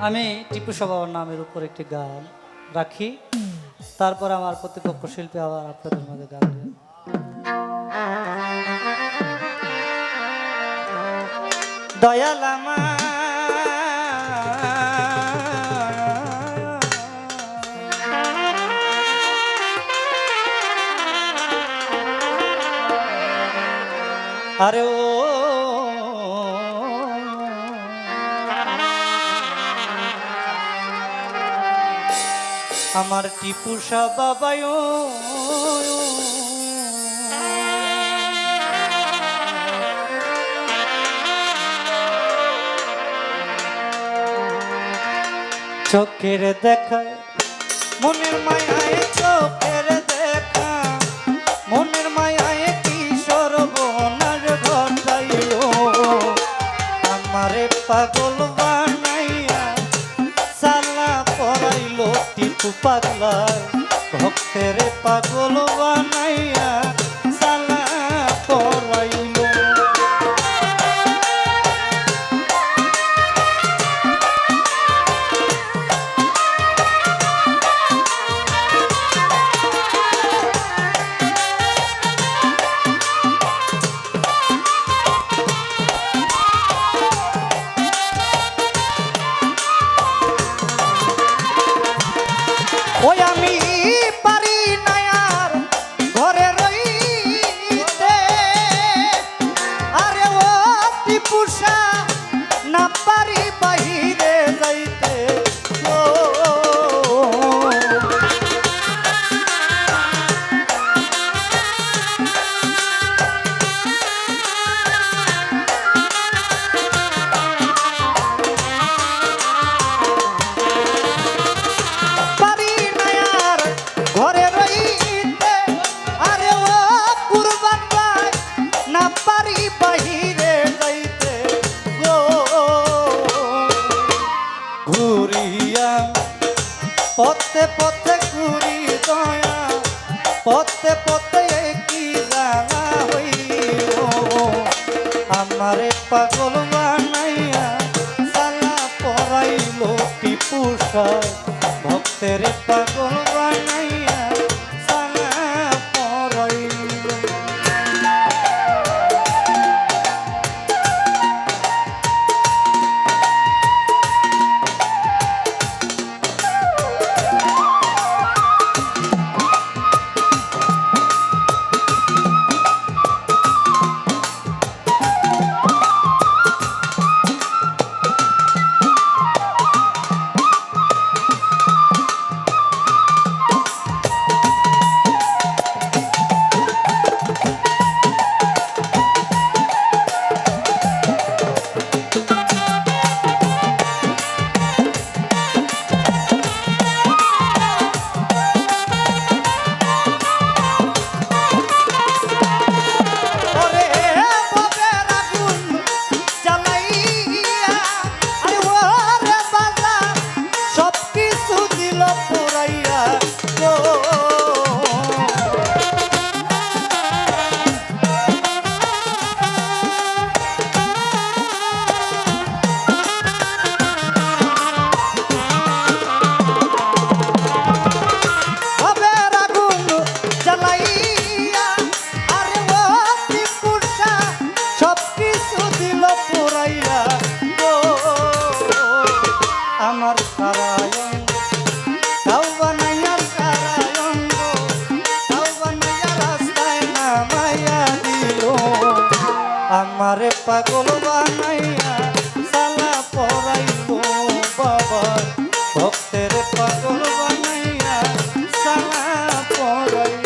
আমি টিপু বাবার নামের উপর একটি গান রাখি, তারপর আমার প্রতিপক্ষ শিল্পী আবার আপনাদের মাঝে গান গায়। দয়াল আরে ও আমার টিপু বাবায় চোখের দেখা মনের মায়ায়, চোখের দেখা মনের মায়ায় কি সর্বনাশ ঘটাইল, আমারে পাগল বানাইয়া সালা পরাইল টিপু পাগলা, ভক্তের পাগল বানাইয়া সালা পরাইল। ওই আমি পারি না আর ঘরে রইতে, আরে ও টিপুষা না পারি বাহিরে যাইতে, ও পথে পথে ঘুরি দয়া, পথে পথে কি জানা হইল, আমারে পাগল বানাইয়া সালা পরাইল টিপুষা, ভক্তের পাগল বানাইয়া সালা পরাইল। আমার সারায়ণ তাও বানাইয়া, সারায়ণ তাও বানাইয়া রাস্তায় নামাইয়া দিল, আমারে পাগল বানাইয়া সালা পরাইল বাবা, ভক্তের পাগল বানাইয়া সালা পরাইল।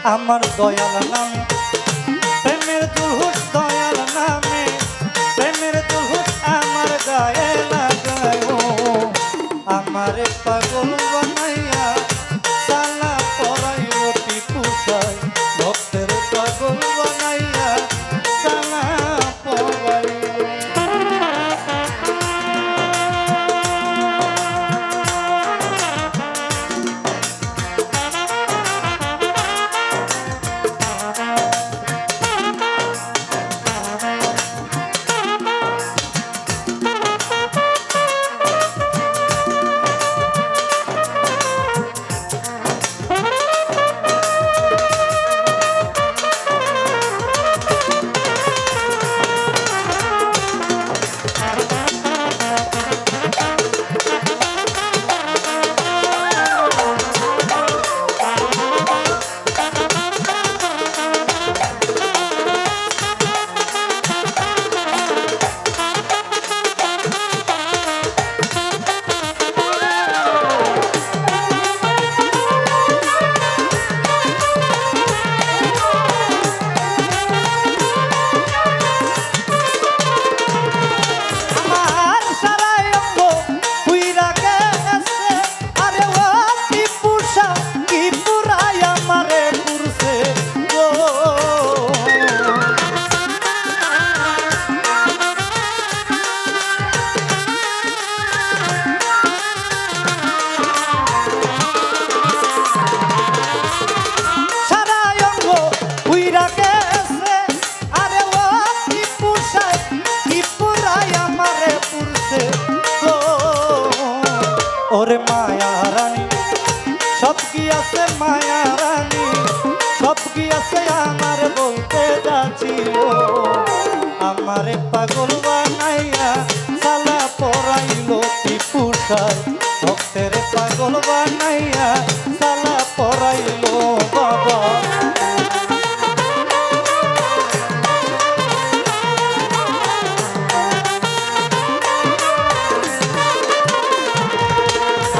আমার দয়াল নামে প্রেমের দুলহুস দয়াল নামে প্রেমের দুলহুস আমার গায়ে লাগায় ও আমারে পাগল বানাইয়া সালা পরাইল টিপু সাই ভক্তের পাগল বানাইয়া সালা পরাইল ওরে মায়া রানী সব কি আছে মায়া রানী সব কি আছে আমার বলতে যাচ্ছিল আমারে পাগল বানাইয়া সালা পরাইল টিপু সাই ভক্তের পাগল বানাইয়া সালা পরাইল বাবা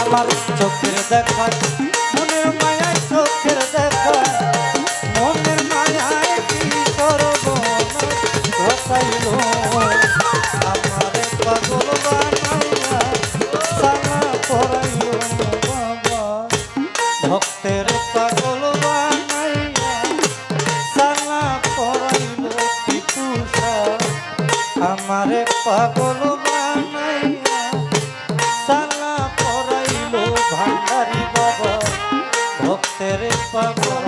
আমার চোখের দেখা মনের মায়ায় চোখের দেখা মনের মায়ায় কি করব ঘটাইল আমারে পাগল বানাইয়া সালা পরাইল বাবা ভক্তের পাগল বানাইয়া সালা পরাইল টিপু সাই আমারে পাগল বানাইয়া সালা পরাইল ভান্ডারি বাবা ভক্তের পাগল